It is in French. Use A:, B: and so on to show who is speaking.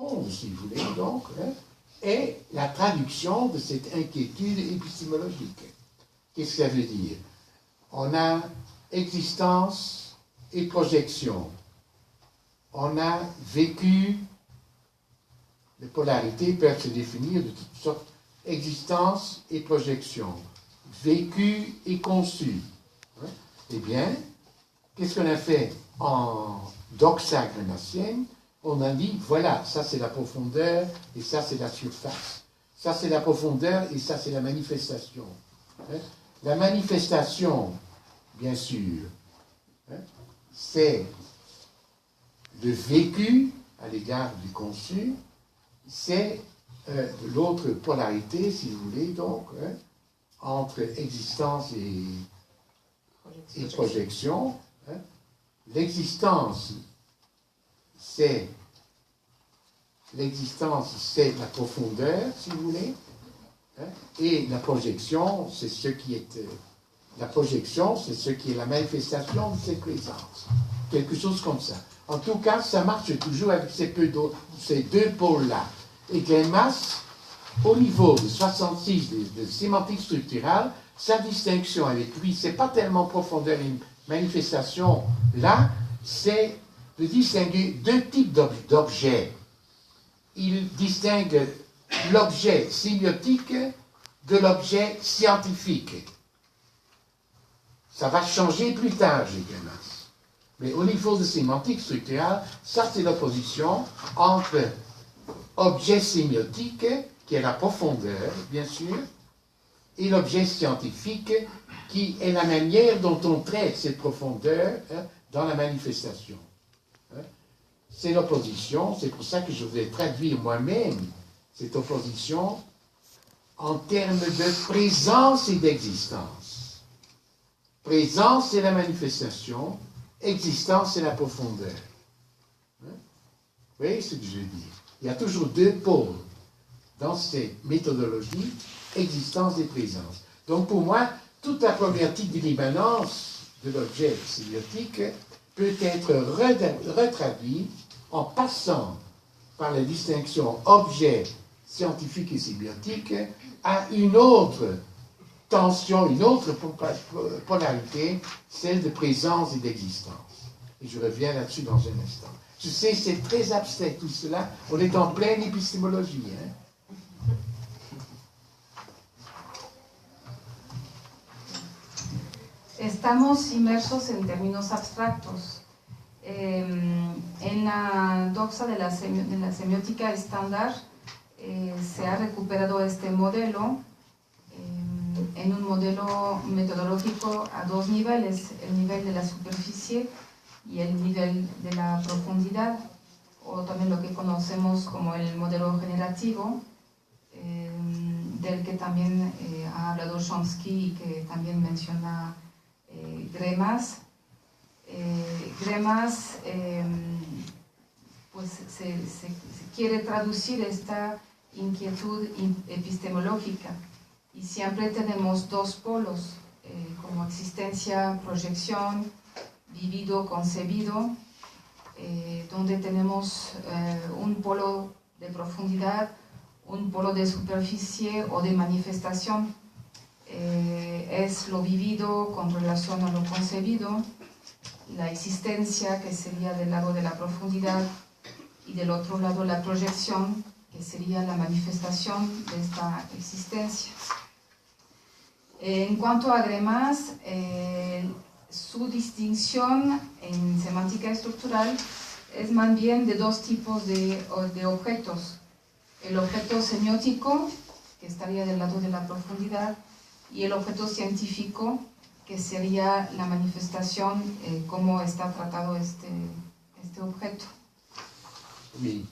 A: profonde, si vous voulez, donc, est la traduction de cette inquiétude épistémologique. Qu'est-ce que ça veut dire? On a existence et projection. On a vécu, les polarités peuvent se définir de toutes sortes, existence et projection, vécu et conçu. Eh bien, qu'est-ce qu'on a fait en doxa grammacienne? On a dit, voilà, ça c'est la profondeur et ça c'est la surface. Ça c'est la profondeur et ça c'est la manifestation. La manifestation, bien sûr, c'est le vécu à l'égard du conçu, c'est l'autre polarité, si vous voulez, donc, entre existence et projection. L'existence, c'est la profondeur, si vous voulez, et la projection, c'est ce qui est la manifestation de cette présence. Quelque chose comme ça. En tout cas, ça marche toujours avec ces deux pôles-là. Et Greimas, au niveau de 66 de sémantique structurale, sa distinction avec lui, c'est pas tellement profondeur et manifestation, là, c'est de distinguer deux types d'objets. Il distingue l'objet sémiotique de l'objet scientifique. Ça va changer plus tard, chez Greimas. Mais au niveau de sémantique structurale, ça c'est l'opposition entre objet sémiotique, qui est la profondeur, bien sûr, et l'objet scientifique, qui est la manière dont on traite cette profondeur dans la manifestation. C'est l'opposition, c'est pour ça que je vais traduire moi-même cette opposition en termes de présence et d'existence. Présence, c'est la manifestation, existence, c'est la profondeur. Vous voyez ce que je veux dire? Il y a toujours deux pôles dans ces méthodologies, existence et présence. Donc pour moi, toute la problématique de l'immanence de l'objet sémiotique peut être retraduite en passant par la distinction objet scientifique et sémiotique à une autre tension, une autre polarité, celle de présence et d'existence. Et je reviens là-dessus dans un instant. Je sais, c'est très abstrait tout cela. On est en pleine épistémologie.
B: Estamos inmersos en términos abstractos. En la doxa de la semiótica estándar se ha recuperado este modelo en un modelo metodológico a dos niveles, el nivel de la superficie y el nivel de la profundidad, o también lo que conocemos como el modelo generativo, del que también ha hablado Chomsky y que también menciona Greimas. Greimas pues se quiere traducir esta inquietud epistemológica, y siempre tenemos dos polos, como existencia, proyección, vivido, concebido, donde tenemos un polo de profundidad, un polo de superficie o de manifestación. Es lo vivido con relación a lo concebido, la existencia, que sería del lado de la profundidad, y del otro lado la proyección, que sería la manifestación de esta existencia. En cuanto a Greimas, su distinción en semántica estructural es más bien de dos tipos de objetos. El objeto semiótico, que estaría del lado de la profundidad, y el objeto científico, que sería la manifestación, cómo está tratado este objeto.
A: Oui.